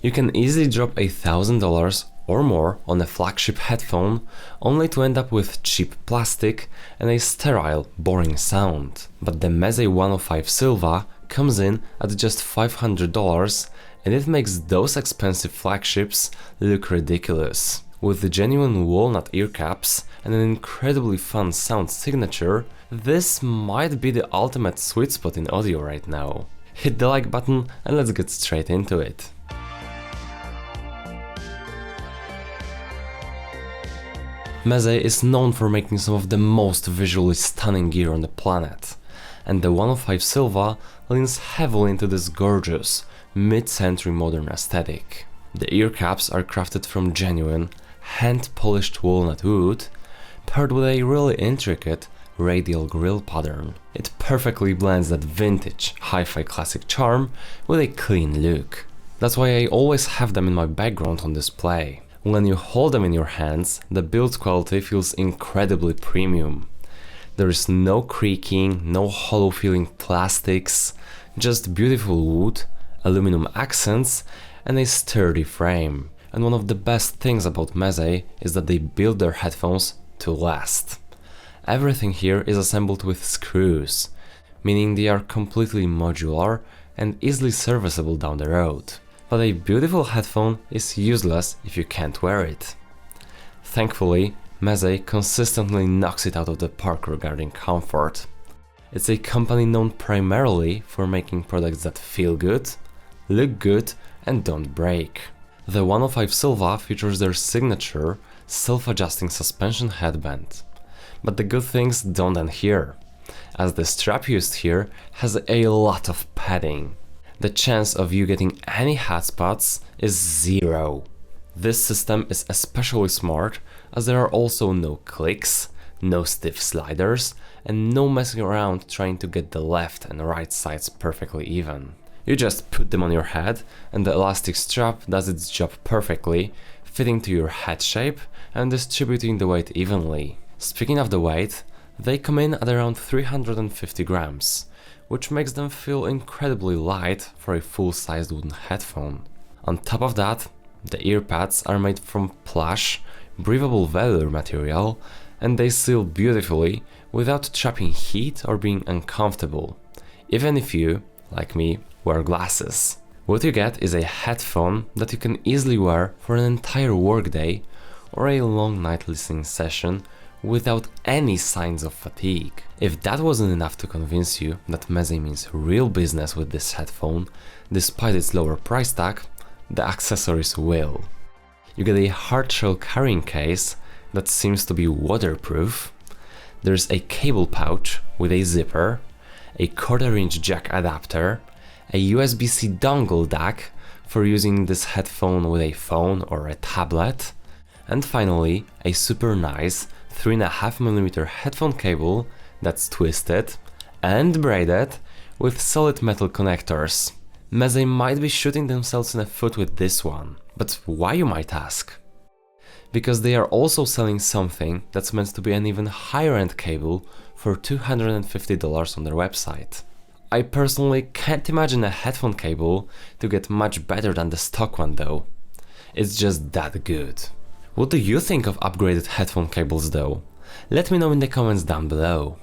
You can easily drop $1,000 or more on a flagship headphone only to end up with cheap plastic and a sterile, boring sound. But the Meze 105 Silva comes in at just $500 and it makes those expensive flagships look ridiculous. With the genuine walnut ear caps and an incredibly fun sound signature, this might be the ultimate sweet spot in audio right now. Hit the like button and let's get straight into it. Meze is known for making some of the most visually stunning gear on the planet, and the 105 Silva leans heavily into this gorgeous, mid-century modern aesthetic. The ear caps are crafted from genuine, hand-polished walnut wood, paired with a really intricate radial grille pattern. It perfectly blends that vintage, hi-fi classic charm with a clean look. That's why I always have them in my background on display. When you hold them in your hands, the build quality feels incredibly premium. There is no creaking, no hollow feeling plastics, just beautiful wood, aluminum accents, and a sturdy frame. And one of the best things about Meze is that they build their headphones to last. Everything here is assembled with screws, meaning they are completely modular and easily serviceable down the road. But a beautiful headphone is useless if you can't wear it. Thankfully, Meze consistently knocks it out of the park regarding comfort. It's a company known primarily for making products that feel good, look good, and don't break. The 105 Silva features their signature self-adjusting suspension headband. But the good things don't end here, as the strap used here has a lot of padding. The chance of you getting any hot spots is zero. This system is especially smart as there are also no clicks, no stiff sliders, and no messing around trying to get the left and right sides perfectly even. You just put them on your head and the elastic strap does its job perfectly, fitting to your head shape and distributing the weight evenly. Speaking of the weight, they come in at around 350 grams, which makes them feel incredibly light for a full-sized wooden headphone. On top of that, the ear pads are made from plush, breathable velour material, and they seal beautifully without trapping heat or being uncomfortable, even if you, like me, wear glasses. What you get is a headphone that you can easily wear for an entire workday or a long night listening session without any signs of fatigue. If that wasn't enough to convince you that Meze means real business with this headphone, despite its lower price tag, the accessories will. You get a hard-shell carrying case that seems to be waterproof, there's a cable pouch with a zipper, a 1/4-inch jack adapter, a USB-C dongle DAC for using this headphone with a phone or a tablet, and finally a super nice 3.5mm headphone cable that's twisted and braided with solid metal connectors. Meze might be shooting themselves in the foot with this one, but why, you might ask? Because they are also selling something that's meant to be an even higher end cable for $250 on their website. I personally can't imagine a headphone cable to get much better than the stock one though. It's just that good. What do you think of upgraded headphone cables though? Let me know in the comments down below.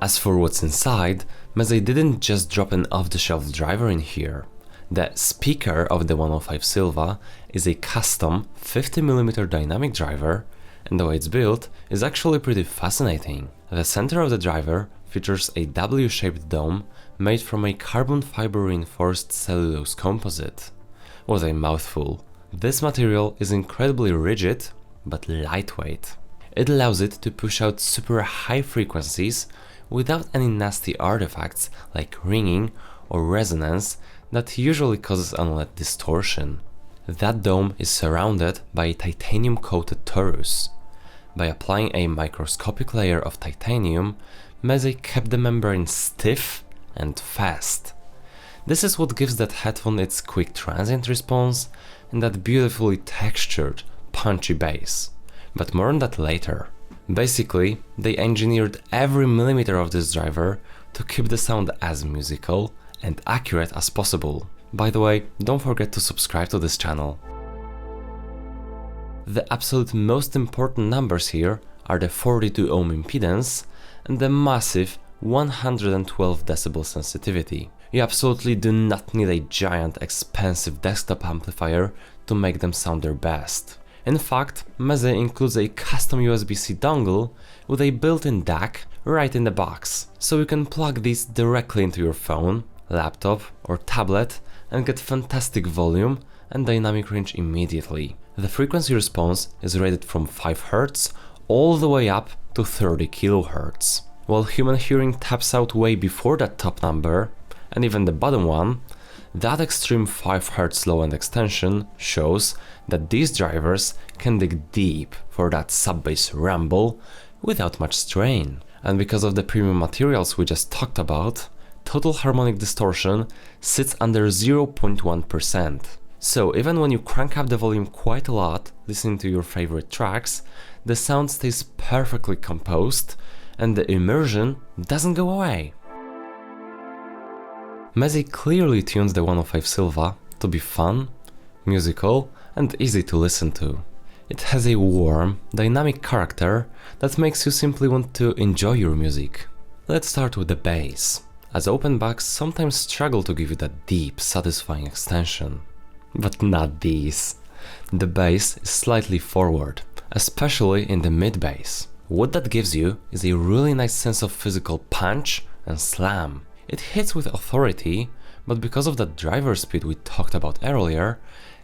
As for what's inside, Meze didn't just drop an off-the-shelf driver in here. The speaker of the 105 Silva is a custom 50mm dynamic driver, and the way it's built is actually pretty fascinating. The center of the driver features a W-shaped dome made from a carbon fiber reinforced cellulose composite. What a mouthful. This material is incredibly rigid, but lightweight. It allows it to push out super high frequencies without any nasty artifacts like ringing or resonance that usually causes unwanted distortion. That dome is surrounded by a titanium-coated torus. By applying a microscopic layer of titanium, Meze kept the membrane stiff and fast. This is what gives that headphone its quick transient response and that beautifully textured, punchy bass. But more on that later. Basically, they engineered every millimeter of this driver to keep the sound as musical and accurate as possible. By the way, don't forget to subscribe to this channel. The absolute most important numbers here are the 42 ohm impedance and the massive 112 decibel sensitivity. You absolutely do not need a giant expensive desktop amplifier to make them sound their best. In fact, Meze includes a custom USB-C dongle with a built-in DAC right in the box, so you can plug these directly into your phone, laptop or tablet and get fantastic volume and dynamic range immediately. The frequency response is rated from 5 Hz all the way up to 30 kHz. While human hearing taps out way before that top number, and even the bottom one, that extreme 5 Hz low-end extension shows that these drivers can dig deep for that sub-bass rumble without much strain. And because of the premium materials we just talked about, total harmonic distortion sits under 0.1%. So even when you crank up the volume quite a lot, listening to your favorite tracks, the sound stays perfectly composed and the immersion doesn't go away. Meze clearly tunes the 105 Silva to be fun, musical and easy to listen to. It has a warm, dynamic character that makes you simply want to enjoy your music. Let's start with the bass, as open backs sometimes struggle to give you that deep, satisfying extension. But not these. The bass is slightly forward, especially in the mid-bass. What that gives you is a really nice sense of physical punch and slam. It hits with authority, but because of that driver speed we talked about earlier,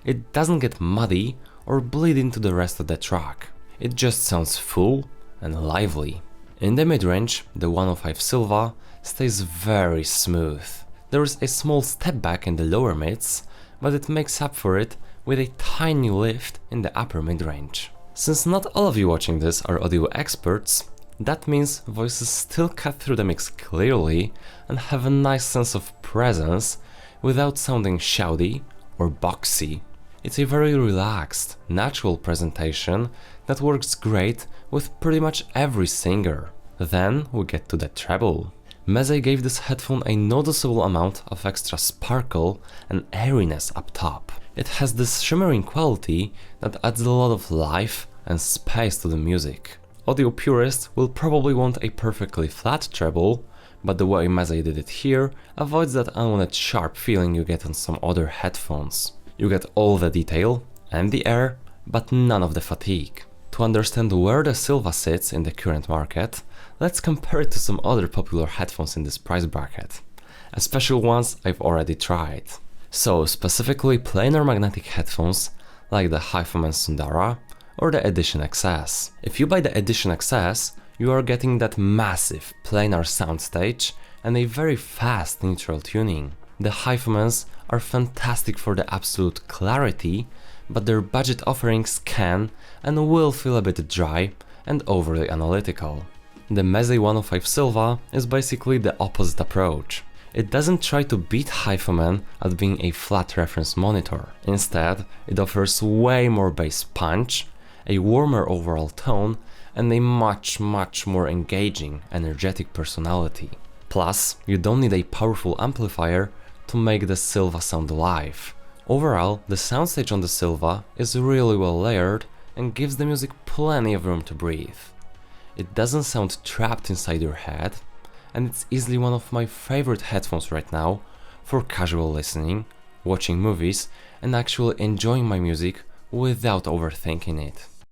it doesn't get muddy or bleed into the rest of the track. It just sounds full and lively. In the mid-range, the 105 Silva stays very smooth. There is a small step back in the lower mids, but it makes up for it with a tiny lift in the upper mid-range. Since not all of you watching this are audio experts, that means voices still cut through the mix clearly and have a nice sense of presence without sounding shouty or boxy. It's a very relaxed, natural presentation that works great with pretty much every singer. Then we get to the treble. Meze gave this headphone a noticeable amount of extra sparkle and airiness up top. It has this shimmering quality that adds a lot of life and space to the music. Audio purists will probably want a perfectly flat treble, but the way Meze did it here avoids that unwanted sharp feeling you get on some other headphones. You get all the detail and the air, but none of the fatigue. To understand where the Silva sits in the current market, let's compare it to some other popular headphones in this price bracket, especially ones I've already tried. So specifically planar magnetic headphones like the HiFiMan Sundara or the Edition XS. If you buy the Edition XS, you are getting that massive planar soundstage and a very fast neutral tuning. The HiFimans are fantastic for the absolute clarity, but their budget offerings can and will feel a bit dry and overly analytical. The Meze 105 Silva is basically the opposite approach. It doesn't try to beat HiFiMan at being a flat reference monitor. Instead, it offers way more bass punch, a warmer overall tone, and a much more engaging, energetic personality. Plus, you don't need a powerful amplifier to make the Silva sound alive. Overall, the soundstage on the Silva is really well layered and gives the music plenty of room to breathe. It doesn't sound trapped inside your head, and it's easily one of my favorite headphones right now for casual listening, watching movies, and actually enjoying my music without overthinking it.